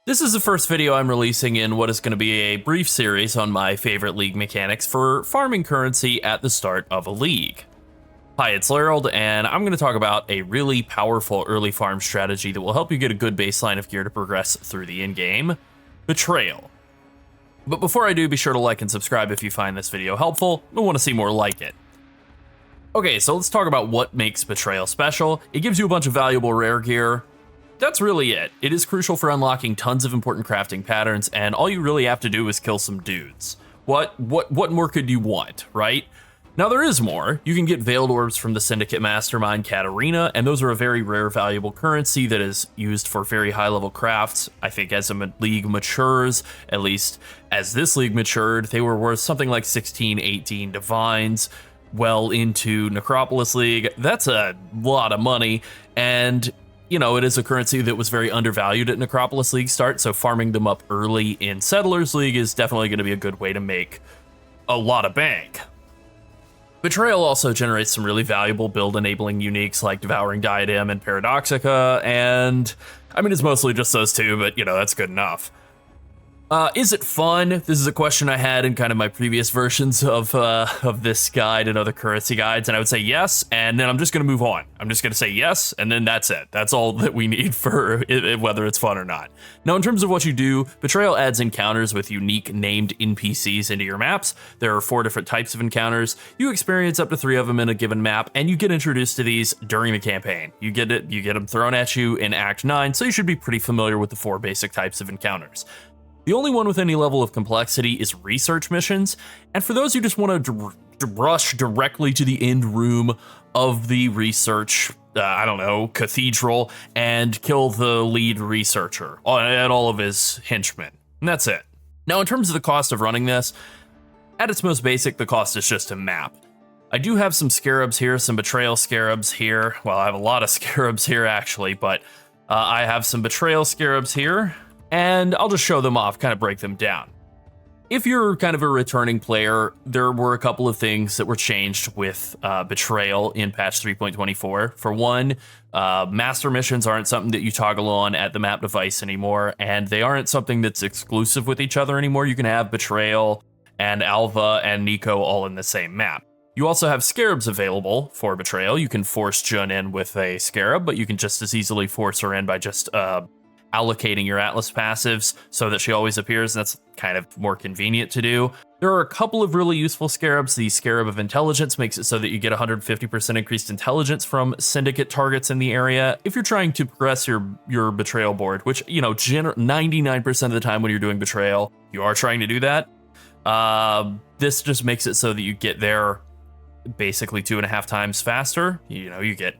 This is the first video I'm releasing in what is going to be a brief series on my favorite league mechanics for farming currency at the start of a league. Hi, it's Lerald, and I'm going to talk about a really powerful early farm strategy that will help you get a good baseline of gear to progress through the in-game: Betrayal. But before I do, be sure to like and subscribe if you find this video helpful and want to see more like it. Okay, so let's talk about what makes Betrayal special. It gives you a bunch of valuable rare gear. That's really it. It is crucial for unlocking tons of important crafting patterns, and all you really have to do is kill some dudes. What more could you want, right? Now there is more. You can get Veiled Orbs from the Syndicate Mastermind Catarina, and those are a very rare valuable currency that is used for very high level crafts. I think as a league matures, at least as this league matured, they were worth something like 16, 18 divines. Well into Necropolis League, that's a lot of money, and you know, it is a currency that was very undervalued at Necropolis League start, so farming them up early in Settlers League is definitely going to be a good way to make a lot of bank. Betrayal also generates some really valuable build-enabling uniques like Devouring Diadem and Paradoxica, and I mean, it's mostly just those two, but you know, that's good enough. Is it fun? This is a question I had in kind of my previous versions of this guide and other currency guides, and I would say yes, and then I'm just going to move on. I'm just going to say yes, and then that's it. That's all that we need for whether it's fun or not. Now, in terms of what you do, Betrayal adds encounters with unique named NPCs into your maps. There are 4 different types of encounters. You experience up to 3 of them in a given map, and you get introduced to these during the campaign. You get them thrown at you in Act 9, so you should be pretty familiar with the 4 basic types of encounters. The only one with any level of complexity is research missions, and for those who just want to rush directly to the end room of the research, cathedral, and kill the lead researcher and all of his henchmen. And that's it. Now, in terms of the cost of running this, at its most basic, the cost is just a map. I do have some scarabs here, some Betrayal scarabs here. Well, I have a lot of scarabs here, actually, but I have some Betrayal scarabs here, and I'll just show them off, kind of break them down. If you're kind of a returning player, there were a couple of things that were changed with Betrayal in patch 3.24. For one, master missions aren't something that you toggle on at the map device anymore, and they aren't something that's exclusive with each other anymore. You can have Betrayal and Alva and Nico all in the same map. You also have scarabs available for Betrayal. You can force Jun in with a scarab, but you can just as easily force her in by just allocating your Atlas passives so that she always appears, and that's kind of more convenient to do. There are a couple of really useful scarabs. The Scarab of Intelligence makes it so that you get 150% increased intelligence from syndicate targets in the area. If you're trying to progress your Betrayal board, which, you know, 99% of the time when you're doing Betrayal, you are trying to do that. This just makes it so that you get there basically 2.5 times faster. You know, you get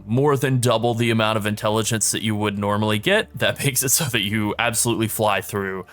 more than double the amount of intelligence that you would normally get. That makes it so that you absolutely fly through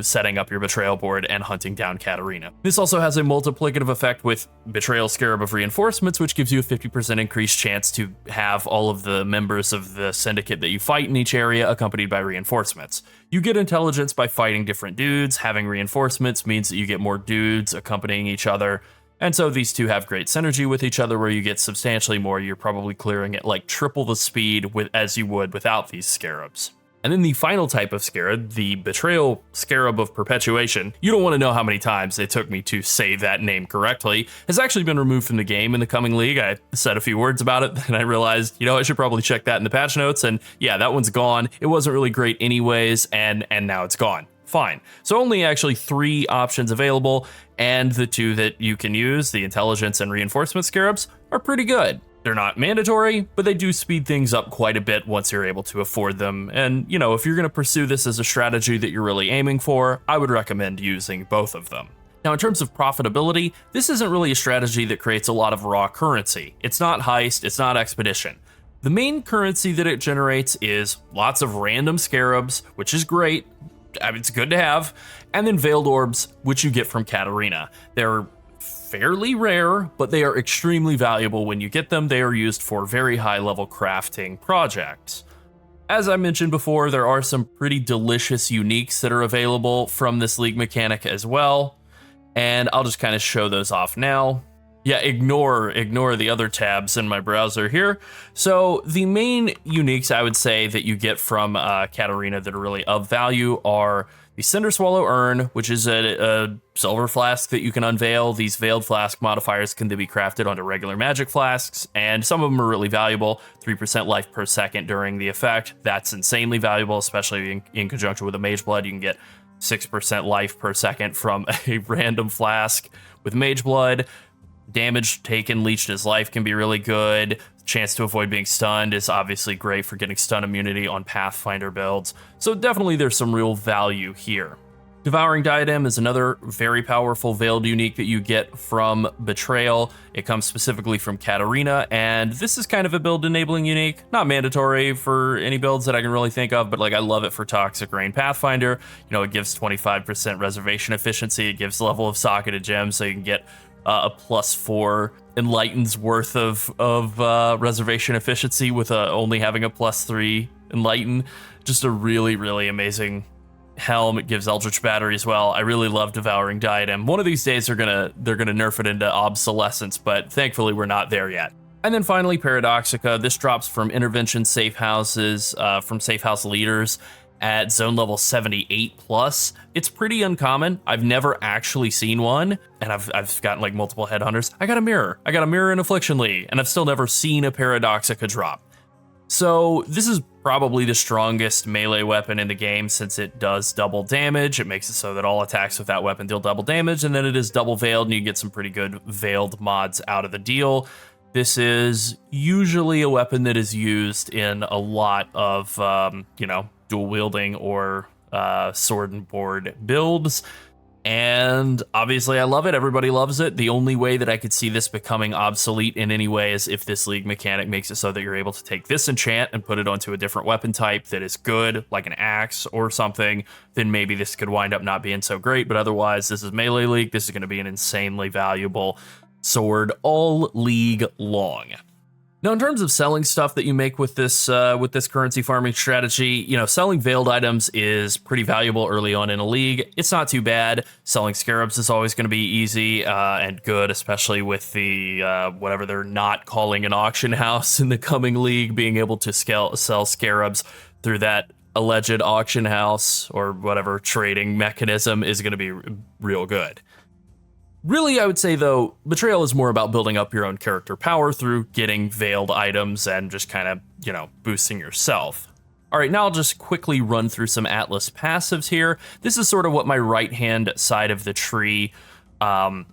setting up your Betrayal board and hunting down Catarina. This also has a multiplicative effect with Betrayal Scarab of Reinforcements, which gives you a 50% increased chance to have all of the members of the syndicate that you fight in each area accompanied by reinforcements. You get intelligence by fighting different dudes. Having reinforcements means that you get more dudes accompanying each other. And so these two have great synergy with each other, where you get substantially more. You're probably clearing at like triple the speed as you would without these scarabs. And then the final type of scarab, the Betrayal Scarab of Perpetuation, you don't want to know how many times it took me to say that name correctly, has actually been removed from the game in the coming league. I said a few words about it, and I realized, you know, I should probably check that in the patch notes, and yeah, that one's gone. It wasn't really great anyways, and now it's gone. Fine. So only actually 3 options available, and the 2 that you can use, the Intelligence and Reinforcement Scarabs, are pretty good. They're not mandatory, but they do speed things up quite a bit once you're able to afford them. And, you know, if you're going to pursue this as a strategy that you're really aiming for, I would recommend using both of them. Now, in terms of profitability, this isn't really a strategy that creates a lot of raw currency. It's not heist, it's not expedition. The main currency that it generates is lots of random scarabs, which is great. I mean, it's good to have, and then Veiled Orbs, which you get from Catarina. They're fairly rare, but they are extremely valuable when you get them. They are used for very high-level crafting projects. As I mentioned before, there are some pretty delicious uniques that are available from this league mechanic as well, and I'll just kind of show those off now. Yeah, ignore the other tabs in my browser here. So the main uniques I would say that you get from Catarina that are really of value are the Cinder Swallow Urn, which is a silver flask that you can unveil. These veiled flask modifiers can be crafted onto regular magic flasks, and some of them are really valuable. 3% life per second during the effect. That's insanely valuable, especially in conjunction with a Mage Blood. You can get 6% life per second from a random flask with Mage Blood. Damage taken, leached as life can be really good. Chance to avoid being stunned is obviously great for getting stun immunity on Pathfinder builds. So definitely there's some real value here. Devouring Diadem is another very powerful veiled unique that you get from Betrayal. It comes specifically from Catarina, and this is kind of a build enabling unique. Not mandatory for any builds that I can really think of, but like I love it for Toxic Rain Pathfinder. You know, it gives 25% reservation efficiency. It gives level of socketed gems, so you can get a +4 Enlighten's worth of reservation efficiency with only having a +3 Enlighten. Just a really, really amazing helm. It gives Eldritch Battery as well. I really love Devouring Diadem. One of these days they're gonna nerf it into obsolescence, but thankfully we're not there yet. And then finally, Paradoxica. This drops from Intervention Safe Houses, from Safe House leaders at zone level 78 plus. It's pretty uncommon. I've never actually seen one, and I've gotten like multiple headhunters. I got a mirror in Affliction League, and I've still never seen a Paradoxica drop. So this is probably the strongest melee weapon in the game since it does double damage. It makes it so that all attacks with that weapon deal double damage, and then it is double veiled, and you get some pretty good veiled mods out of the deal. This is usually a weapon that is used in a lot of, dual wielding or sword and board builds. And obviously I love it. Everybody loves it. The only way that I could see this becoming obsolete in any way is if this league mechanic makes it so that you're able to take this enchant and put it onto a different weapon type that is good, like an axe or something. Then maybe this could wind up not being so great. But otherwise, this is melee league. This is going to be an insanely valuable sword all league long. Now, in terms of selling stuff that you make with this currency farming strategy, selling veiled items is pretty valuable early on in a league. It's not too bad. Selling scarabs is always going to be easy and good, especially with the whatever they're not calling an auction house in the coming league, being able to sell scarabs through that alleged auction house or whatever trading mechanism is going to be real good. Really, I would say, though, Betrayal is more about building up your own character power through getting veiled items and just kind of, boosting yourself. All right, now I'll just quickly run through some Atlas passives here. This is sort of what my right-hand side of the tree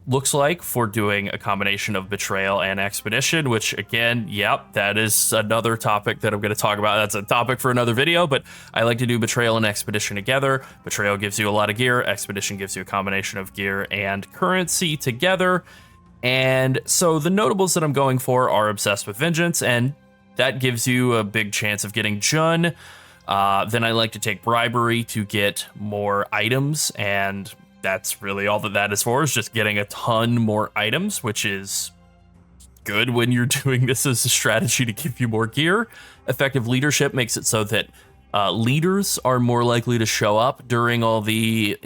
looks like for doing a combination of Betrayal and Expedition, which again, yep, that is another topic that I'm going to talk about. That's a topic for another video, but I like to do Betrayal and Expedition together. Betrayal gives you a lot of gear. Expedition gives you a combination of gear and currency together. And so the notables that I'm going for are Obsessed with Vengeance, and that gives you a big chance of getting Jun. Then I like to take Bribery to get more items, and that's really all that is for, is just getting a ton more items, which is good when you're doing this as a strategy to give you more gear. Effective leadership makes it so that leaders are more likely to show up during all the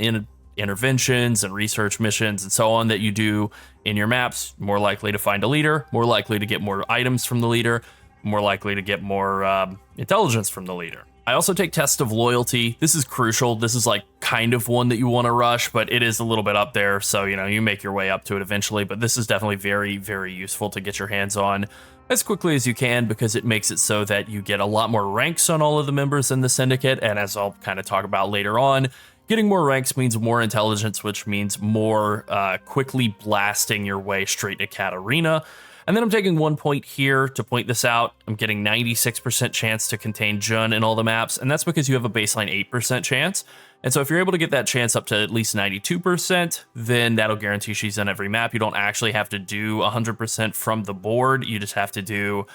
interventions and research missions and so on that you do in your maps. More likely to find a leader, more likely to get more items from the leader, more likely to get more intelligence from the leader. I also take Test of Loyalty. This is crucial. This is like kind of one that you want to rush, but it is a little bit up there. So, you make your way up to it eventually, but this is definitely very, very useful to get your hands on as quickly as you can because it makes it so that you get a lot more ranks on all of the members in the Syndicate. And as I'll kind of talk about later on, getting more ranks means more intelligence, which means more quickly blasting your way straight to Catarina. And then I'm taking 1 point here to point this out. I'm getting 96% chance to contain Jun in all the maps, and that's because you have a baseline 8% chance. And so if you're able to get that chance up to at least 92%, then that'll guarantee she's on every map. You don't actually have to do 100% from the board. You just have to do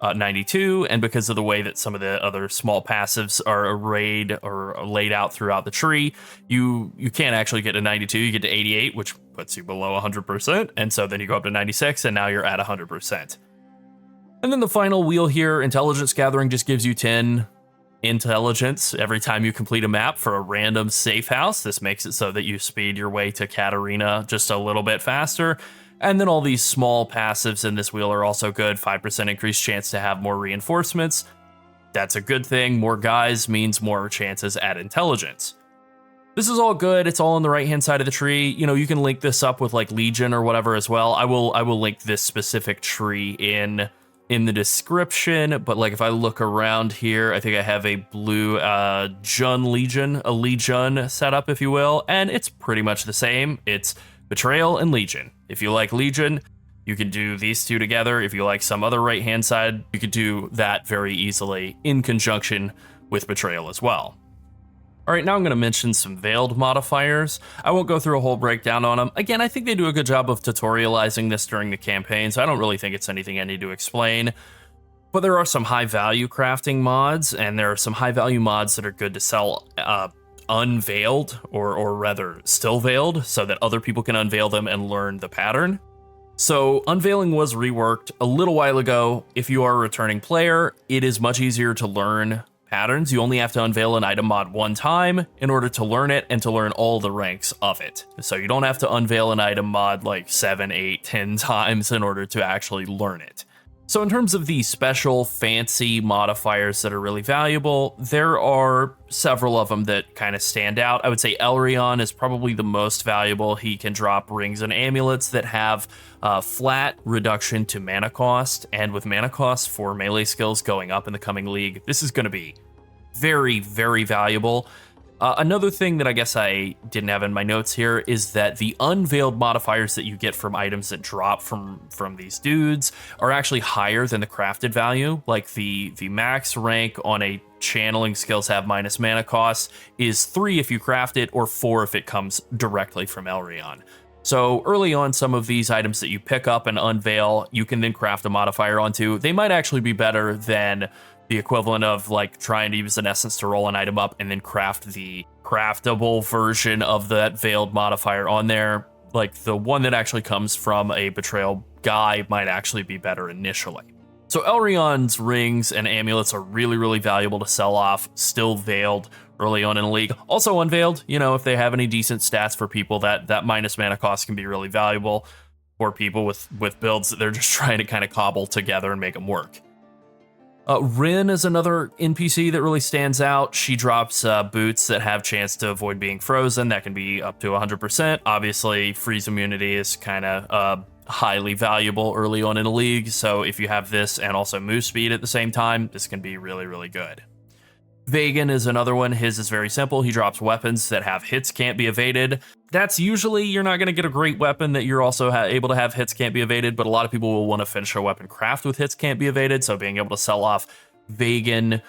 92, and because of the way that some of the other small passives are arrayed or laid out throughout the tree, you can't actually get to 92, you get to 88, which puts you below 100%, and so then you go up to 96, and now you're at 100%. And then the final wheel here, Intelligence Gathering, just gives you 10 intelligence every time you complete a map for a random safe house. This makes it so that you speed your way to Catarina just a little bit faster. And then all these small passives in this wheel are also good. 5% increased chance to have more reinforcements. That's a good thing. More guys means more chances at intelligence. This is all good. It's all on the right-hand side of the tree. You know, you can link this up with like Legion or whatever as well. I will link this specific tree in the description. But like if I look around here, I think I have a blue Jun Legion, a Legion setup, if you will, and it's pretty much the same. It's Betrayal and Legion. If you like Legion, you can do these two together. If you like some other right-hand side, you could do that very easily in conjunction with Betrayal as well. All right, now I'm going to mention some veiled modifiers. I won't go through a whole breakdown on them. Again, I think they do a good job of tutorializing this during the campaign, so I don't really think it's anything I need to explain. But there are some high-value crafting mods, and there are some high-value mods that are good to sell unveiled, or rather still veiled, so that other people can unveil them and learn the pattern. So unveiling was reworked a little while ago. If you are a returning player, it is much easier to learn patterns. You only have to unveil an item mod one time in order to learn it and to learn all the ranks of it. So you don't have to unveil an item mod like 7, 8, 10 times in order to actually learn it. So in terms of the special fancy modifiers that are really valuable, there are several of them that kind of stand out. I would say Elrion is probably the most valuable. He can drop rings and amulets that have flat reduction to mana cost, and with mana cost for melee skills going up in the coming league, this is going to be very, very valuable. Another thing that I guess I didn't have in my notes here is that the unveiled modifiers that you get from items that drop from these dudes are actually higher than the crafted value. Like the max rank on a channeling skills have minus mana cost is 3 if you craft it, or 4 if it comes directly from Elrion. So early on, some of these items that you pick up and unveil, you can then craft a modifier onto. They might actually be better than the equivalent of like trying to use an essence to roll an item up and then craft the craftable version of that veiled modifier on there. Like the one that actually comes from a Betrayal guy might actually be better initially. So Elrion's rings and amulets are really, really valuable to sell off, still veiled early on in a league. Also unveiled, you know, if they have any decent stats for people, that minus mana cost can be really valuable for people with builds that they're just trying to kind of cobble together and make them work. Rin is another NPC that really stands out. She drops boots that have chance to avoid being frozen. That can be up to 100%. Obviously, freeze immunity is kind of highly valuable early on in a league. So if you have this and also move speed at the same time, this can be really, really good. Vagan is another one. His is very simple. He drops weapons that have hits can't be evaded. That's usually, you're not going to get a great weapon that you're also able to have hits can't be evaded, but a lot of people will want to finish a weapon craft with hits can't be evaded, so being able to sell off Vagan,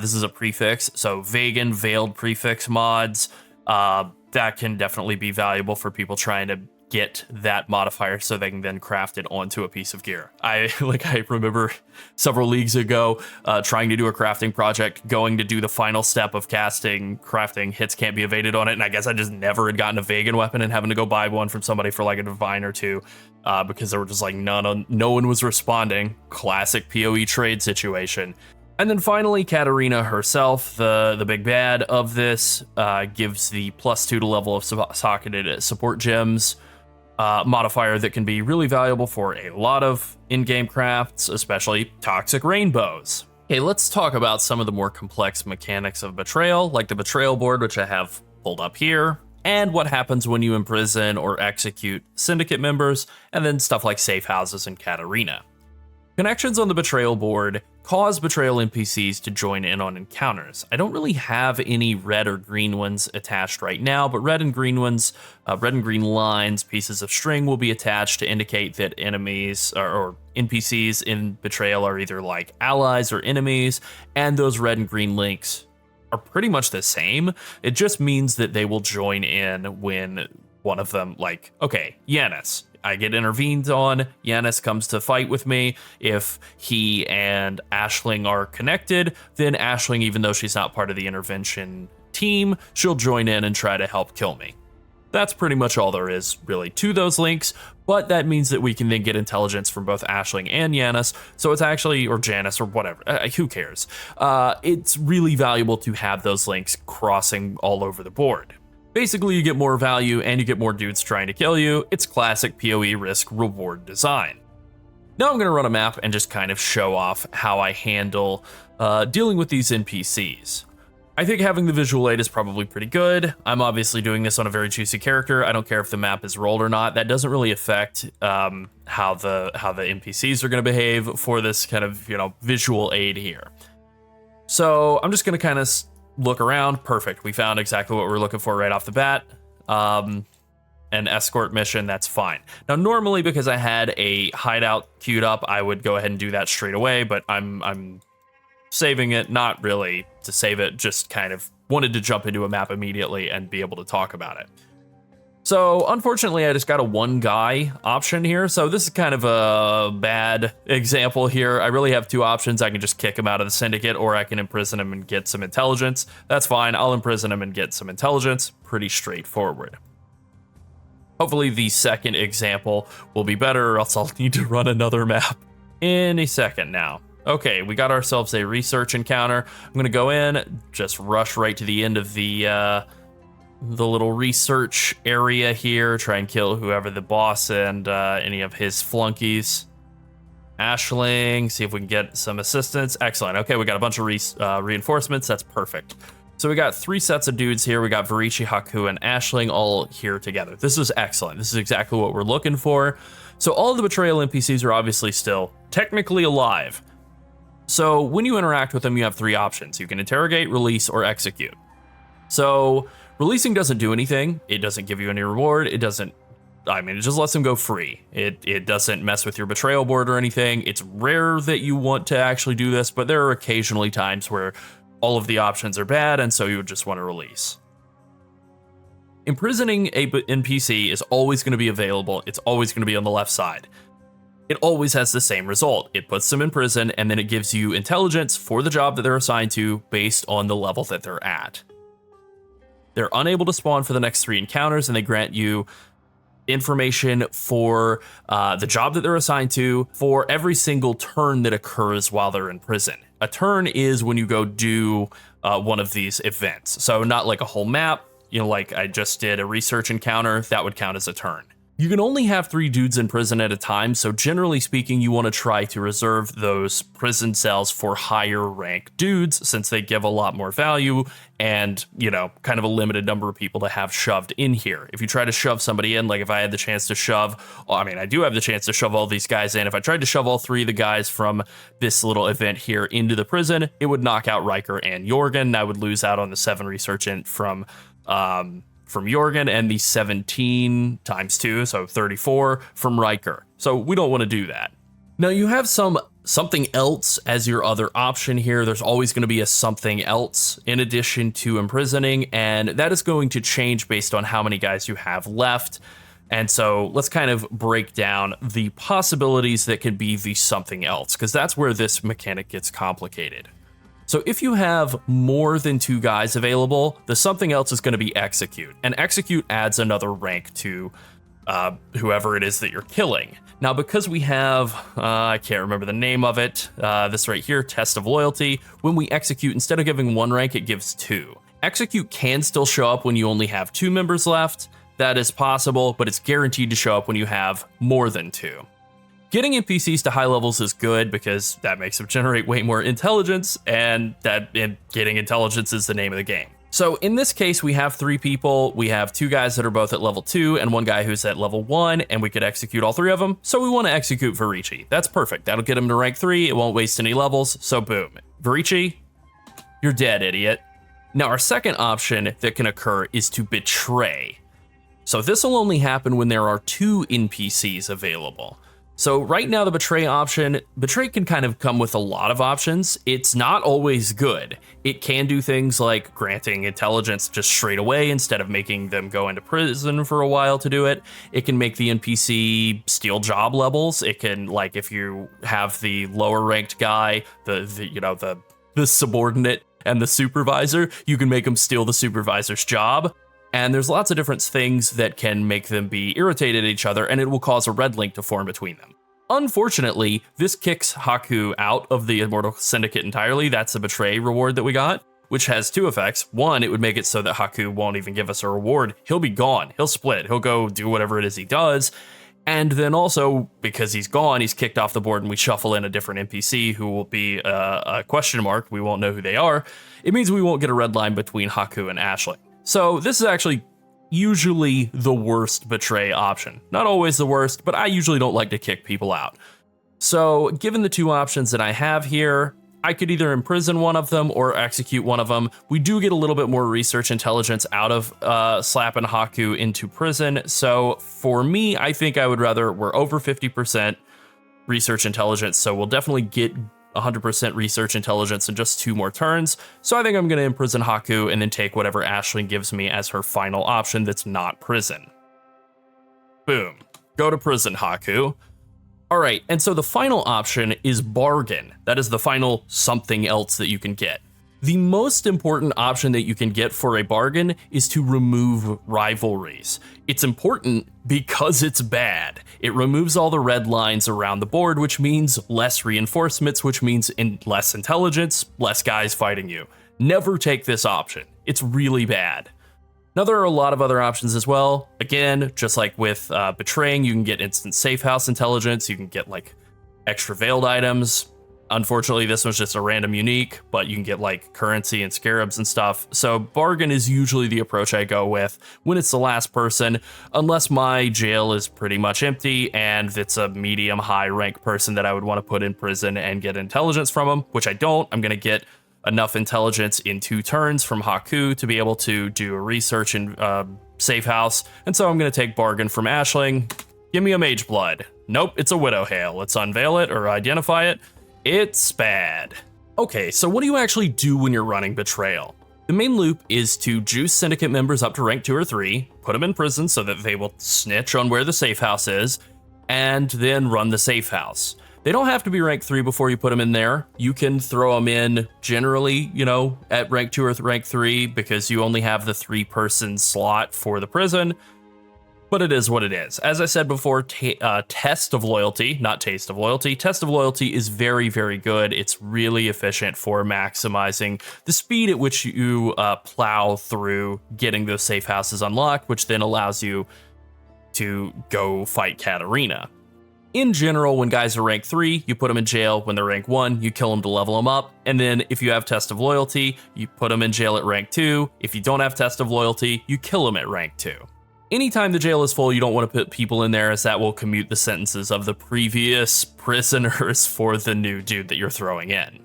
this is a prefix, so Vagan Veiled prefix mods, that can definitely be valuable for people trying to get that modifier so they can then craft it onto a piece of gear. I remember several leagues ago trying to do a crafting project, going to do the final step of crafting hits can't be evaded on it, and I guess I just never had gotten a Vagan weapon and having to go buy one from somebody for like a divine or two because they were just like no one was responding. Classic PoE trade situation. And then finally, Catarina herself, the big bad of this, gives the +2 to level of socketed support gems modifier that can be really valuable for a lot of in-game crafts, especially toxic rainbows. Okay, let's talk about some of the more complex mechanics of Betrayal, like the Betrayal board, which I have pulled up here, and what happens when you imprison or execute syndicate members, and then stuff like Safehouses and Catarina. Connections on the Betrayal board cause Betrayal NPCs to join in on encounters. I don't really have any red or green ones attached right now, but red and green lines, pieces of string will be attached to indicate that enemies or NPCs in Betrayal are either like allies or enemies, and those red and green links are pretty much the same. It just means that they will join in when one of them, like, okay, Yanis, I get intervened on, Yanis comes to fight with me. If he and Aisling are connected, then Aisling, even though she's not part of the intervention team, she'll join in and try to help kill me. That's pretty much all there is really to those links, but that means that we can then get intelligence from both Aisling and Yanis, so it's actually, or Janice or whatever, who cares? It's really valuable to have those links crossing all over the board. Basically, you get more value and you get more dudes trying to kill you. It's classic PoE risk reward design. Now I'm going to run a map and just kind of show off how I handle dealing with these NPCs. I think having the visual aid is probably pretty good. I'm obviously doing this on a very juicy character. I don't care if the map is rolled or not. That doesn't really affect how the NPCs are going to behave for this kind of, visual aid here. So I'm just going to kind of look around. Perfect. We found exactly what we're looking for right off the bat. An escort mission, that's fine. Now, normally, because I had a hideout queued up, I would go ahead and do that straight away, but I'm saving it, not really to save it, just kind of wanted to jump into a map immediately and be able to talk about it. So, unfortunately, I just got a one guy option here, so this is kind of a bad example here. I really have two options. I can just kick him out of the syndicate, or I can imprison him and get some intelligence. That's fine. I'll imprison him and get some intelligence. Pretty straightforward. Hopefully the second example will be better, or else I'll need to run another map in a second now. Okay, we got ourselves a research encounter. I'm gonna go in, just rush right to the end of the little research area here, try and kill whoever the boss and any of his flunkies. Ashling, see if we can get some assistance. Excellent. Okay, we got a bunch of reinforcements. That's perfect. So we got three sets of dudes here. We got Varichi, Haku, and Ashling all here together. This is excellent. This is exactly what we're looking for. So all of the Betrayal NPCs are obviously still technically alive. So when you interact with them, you have three options. You can interrogate, release, or execute. So releasing doesn't do anything. It doesn't give you any reward. It just lets them go free. It doesn't mess with your betrayal board or anything. It's rare that you want to actually do this, but there are occasionally times where all of the options are bad, and so you would just want to release. Imprisoning a NPC is always going to be available. It's always going to be on the left side. It always has the same result. It puts them in prison, and then it gives you intelligence for the job that they're assigned to based on the level that they're at. They're unable to spawn for the next 3 encounters, and they grant you information for the job that they're assigned to for every single turn that occurs while they're in prison. A turn is when you go do one of these events. So not like a whole map, like I just did a research encounter, that would count as a turn. You can only have 3 dudes in prison at a time, so generally speaking, you want to try to reserve those prison cells for higher rank dudes, since they give a lot more value and, kind of a limited number of people to have shoved in here. If you try to shove somebody in, like if I had the chance to shove, I do have the chance to shove all these guys in. If I tried to shove all 3 of the guys from this little event here into the prison, it would knock out Riker and Jorgen. I would lose out on the 7 research int from Jorgen and the 17 times 2, so 34 from Riker. So we don't want to do that. Now you have something else as your other option here. There's always going to be a something else in addition to imprisoning, and that is going to change based on how many guys you have left. And so let's kind of break down the possibilities that could be the something else, because that's where this mechanic gets complicated. So if you have more than 2 guys available, the something else is going to be execute, and execute adds another rank to whoever it is that you're killing. Now, because we have, I can't remember the name of it, this right here, test of loyalty, when we execute, instead of giving 1 rank, it gives 2. Execute can still show up when you only have 2 members left. That is possible, but it's guaranteed to show up when you have more than 2. Getting NPCs to high levels is good because that makes them generate way more intelligence, and getting intelligence is the name of the game. So in this case, we have 3 people. We have 2 guys that are both at level 2 and 1 guy who's at level 1, and we could execute all 3 of them. So we want to execute Varichi. That's perfect. That'll get him to rank 3. It won't waste any levels. So boom. Varichi, you're dead, idiot. Now our second option that can occur is to betray. So this will only happen when there are 2 NPCs available. So right now the betray can kind of come with a lot of options. It's not always good. It can do things like granting intelligence just straight away instead of making them go into prison for a while to do it. It can make the NPC steal job levels. It can, like, if you have the lower ranked guy, the subordinate and the supervisor, you can make them steal the supervisor's job. And there's lots of different things that can make them be irritated at each other, and it will cause a red link to form between them. Unfortunately, this kicks Haku out of the Immortal Syndicate entirely. That's the betray reward that we got. which has two effects. One, it would make it so that Haku won't even give us a reward. He'll be gone. He'll split. He'll go do whatever it is he does. And then also, because he's gone, he's kicked off the board and we shuffle in a different NPC who will be a question mark. We won't know who they are. It means we won't get a red line between Haku and Aisling. So this is actually usually the worst betray option. Not always the worst, but I usually don't like to kick people out. So given the two options that I have here, I could either imprison one of them or execute one of them. We do get a little bit more research intelligence out of slapping Haku into prison. So for me, I think I would rather, we're over 50% research intelligence, so we'll definitely get 100% research intelligence in just 2 more turns. So I think I'm going to imprison Haku and then take whatever Aisling gives me as her final option that's not prison. Boom. Go to prison, Haku. All right, and so the final option is bargain. That is the final something else that you can get. The most important option that you can get for a bargain is to remove rivalries. It's important because it's bad. It removes all the red lines around the board, which means less reinforcements, which means less intelligence, less guys fighting you. Never take this option. It's really bad. Now, there are a lot of other options as well. Again, just like with betraying, you can get instant safe house intelligence. You can get like extra veiled items. Unfortunately, this one's just a random unique, but you can get like currency and scarabs and stuff. So bargain is usually the approach I go with when it's the last person, unless my jail is pretty much empty and it's a medium high rank person that I would want to put in prison and get intelligence from them, which I don't. I'm going to get enough intelligence in 2 turns from Haku to be able to do a research in safe house. And so I'm going to take bargain from Aisling. Give me a mage blood. Nope, it's a widow hail. Let's unveil it or identify it. It's bad. Okay, so what do you actually do when you're running Betrayal? The main loop is to juice syndicate members up to rank 2 or 3, put them in prison so that they will snitch on where the safe house is, and then run the safe house. They don't have to be rank 3 before you put them in there. You can throw them in generally, at rank 2 or rank 3 because you only have the 3-person slot for the prison. But it is what it is. As I said before, Test of Loyalty, not Taste of Loyalty. Test of Loyalty is very, very good. It's really efficient for maximizing the speed at which you plow through getting those safe houses unlocked, which then allows you to go fight Catarina. In general, when guys are rank 3, you put them in jail. When they're rank 1, you kill them to level them up. And then if you have Test of Loyalty, you put them in jail at rank 2. If you don't have Test of Loyalty, you kill them at rank 2. Anytime the jail is full, you don't want to put people in there, as that will commute the sentences of the previous prisoners for the new dude that you're throwing in.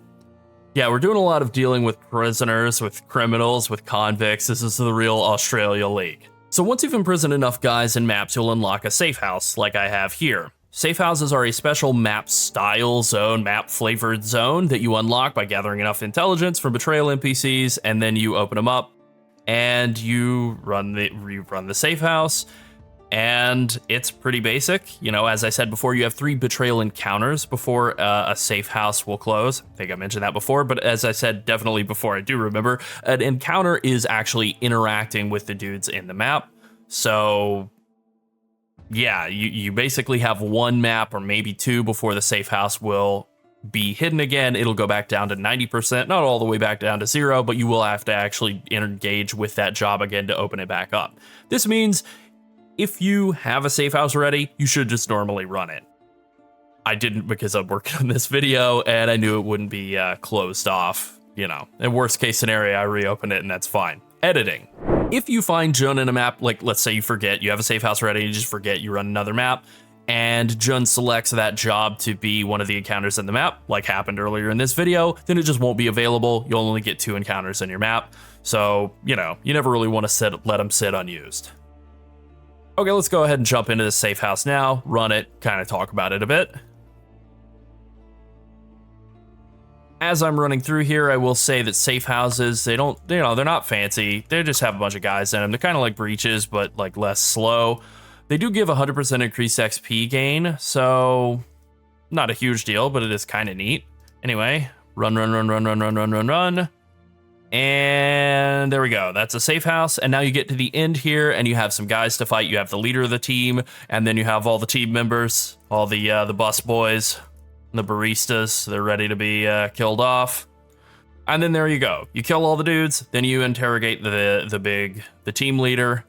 Yeah, we're doing a lot of dealing with prisoners, with criminals, with convicts. This is the real Australia League. So once you've imprisoned enough guys in maps, you'll unlock a safe house like I have here. Safe houses are a special map style zone, map flavored zone that you unlock by gathering enough intelligence from Betrayal NPCs, and then you open them up and you run the safe house. And it's pretty basic. As I said before, you have 3 Betrayal encounters before a safe house will close. I think I mentioned that before, but as I said, definitely before, I do remember, an encounter is actually interacting with the dudes in the map. So yeah, you basically have 1 map or maybe 2 before the safe house will be hidden again. It'll go back down to 90%, not all the way back down to 0, but you will have to actually engage with that job again to open it back up. This means if you have a safe house ready, you should just normally run it. I didn't because I'm working on this video and I knew it wouldn't be closed off. In worst case scenario, I reopen it and that's fine. Editing. If you find Jun in a map, like let's say you forget, you have a safe house ready, you just forget, you run another map, and Jun selects that job to be one of the encounters in the map, like happened earlier in this video, then it just won't be available. You'll only get 2 encounters in your map. So, you never really want to let them sit unused. Okay, let's go ahead and jump into this safe house now, run it, kind of talk about it a bit. As I'm running through here, I will say that safe houses, they're not fancy. They just have a bunch of guys in them. They're kind of like breaches, but like less slow. They do give 100% increased XP gain, so not a huge deal, but it is kind of neat. Anyway, run. And there we go. That's a safe house. And now you get to the end here and you have some guys to fight. You have the leader of the team, and then you have all the team members, all the bus boys, the baristas. They're ready to be killed off. And then there you go. You kill all the dudes, then you interrogate the team leader,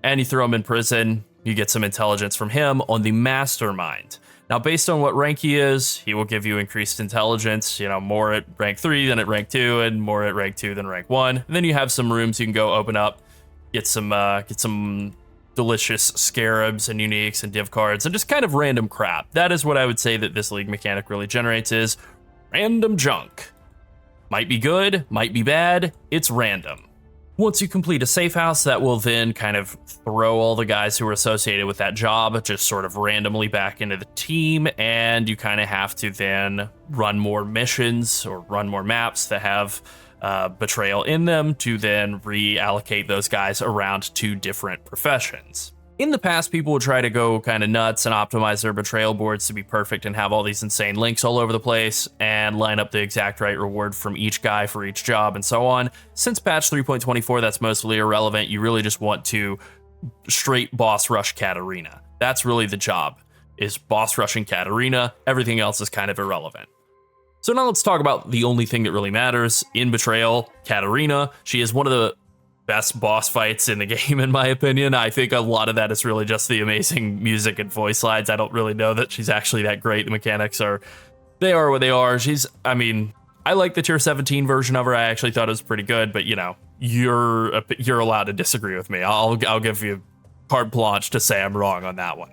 and you throw him in prison. You get some intelligence from him on the mastermind. Now, based on what rank he is, he will give you increased intelligence, more at rank 3 than at rank 2, and more at rank 2 than rank 1. And then you have some rooms you can go open up, get some delicious scarabs and uniques and div cards, and just kind of random crap. That is what I would say that this league mechanic really generates, is random junk. Might be good, might be bad, it's random. Once you complete a safe house, that will then kind of throw all the guys who are associated with that job just sort of randomly back into the team, and you kind of have to then run more missions or run more maps that have Betrayal in them to then reallocate those guys around to different professions. In the past, people would try to go kind of nuts and optimize their Betrayal boards to be perfect and have all these insane links all over the place and line up the exact right reward from each guy for each job and so on. Since patch 3.24, that's mostly irrelevant. You really just want to straight boss rush Catarina. That's really the job, is boss rushing Catarina. Everything else is kind of irrelevant. So now let's talk about the only thing that really matters in Betrayal, Catarina. She is one of the best boss fights in the game, in my opinion. I think a lot of that is really just the amazing music and voice lines. I don't really know that she's actually that great. The mechanics are what they are. I like the tier 17 version of her. I actually thought it was pretty good, but you're allowed to disagree with me. I'll give you carte blanche to say I'm wrong on that one.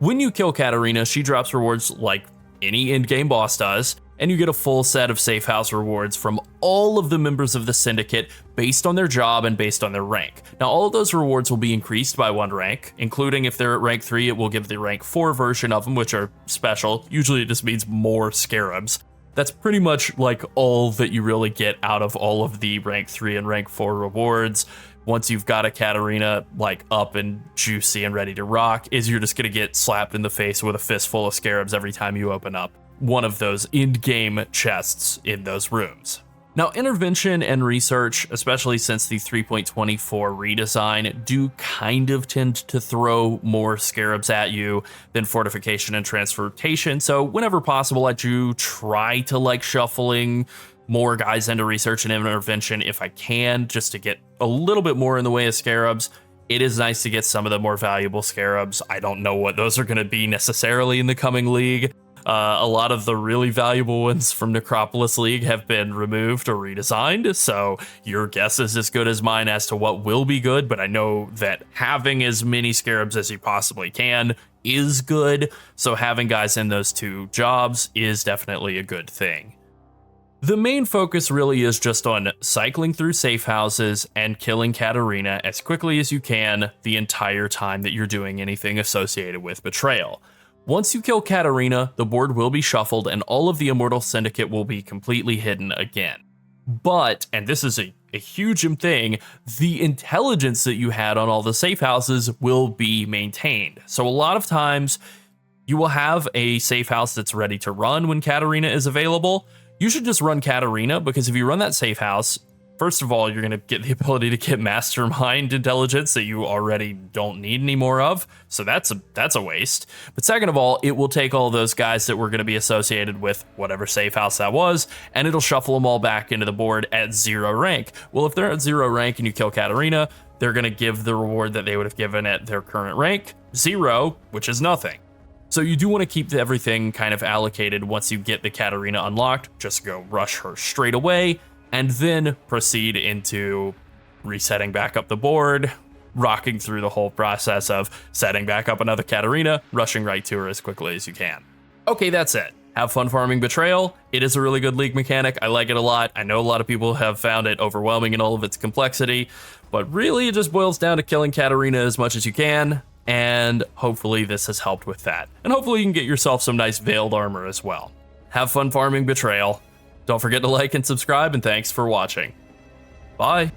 When you kill Catarina, she drops rewards like any in-game boss does, and you get a full set of safe house rewards from all of the members of the syndicate based on their job and based on their rank. Now, all of those rewards will be increased by 1 rank, including if they're at rank 3, it will give the rank 4 version of them, which are special. Usually it just means more scarabs. That's pretty much like all that you really get out of all of the rank 3 and rank 4 rewards. Once you've got a Catarina like up and juicy and ready to rock, is you're just gonna get slapped in the face with a fistful of scarabs every time you open up one of those in-game chests in those rooms. Now, intervention and research, especially since the 3.24 redesign, do kind of tend to throw more scarabs at you than fortification and transportation. So whenever possible, I do try to like shuffling more guys into research and intervention if I can, just to get a little bit more in the way of scarabs. It is nice to get some of the more valuable scarabs. I don't know what those are going to be necessarily in the coming league. A lot of the really valuable ones from Necropolis League have been removed or redesigned, so your guess is as good as mine as to what will be good, but I know that having as many scarabs as you possibly can is good, so having guys in those 2 jobs is definitely a good thing. The main focus really is just on cycling through safe houses and killing Catarina as quickly as you can the entire time that you're doing anything associated with Betrayal. Once you kill Catarina, the board will be shuffled and all of the Immortal Syndicate will be completely hidden again. But, and this is a huge thing, the intelligence that you had on all the safe houses will be maintained. So a lot of times you will have a safe house that's ready to run when Catarina is available. You should just run Catarina, because if you run that safe house, first of all, you're going to get the ability to get mastermind intelligence that you already don't need any more of. So that's a waste. But second of all, it will take all those guys that were going to be associated with whatever safe house that was, and it'll shuffle them all back into the board at 0 rank. Well, if they're at 0 rank and you kill Catarina, they're going to give the reward that they would have given at their current rank, 0, which is nothing. So you do want to keep everything kind of allocated. Once you get the Catarina unlocked, just go rush her straight away, and then proceed into resetting back up the board, rocking through the whole process of setting back up another Catarina, rushing right to her as quickly as you can. Okay, that's it. Have fun farming Betrayal. It is a really good league mechanic. I like it a lot. I know a lot of people have found it overwhelming in all of its complexity, but really it just boils down to killing Catarina as much as you can, and hopefully this has helped with that. And hopefully you can get yourself some nice veiled armor as well. Have fun farming Betrayal. Don't forget to like and subscribe, and thanks for watching. Bye.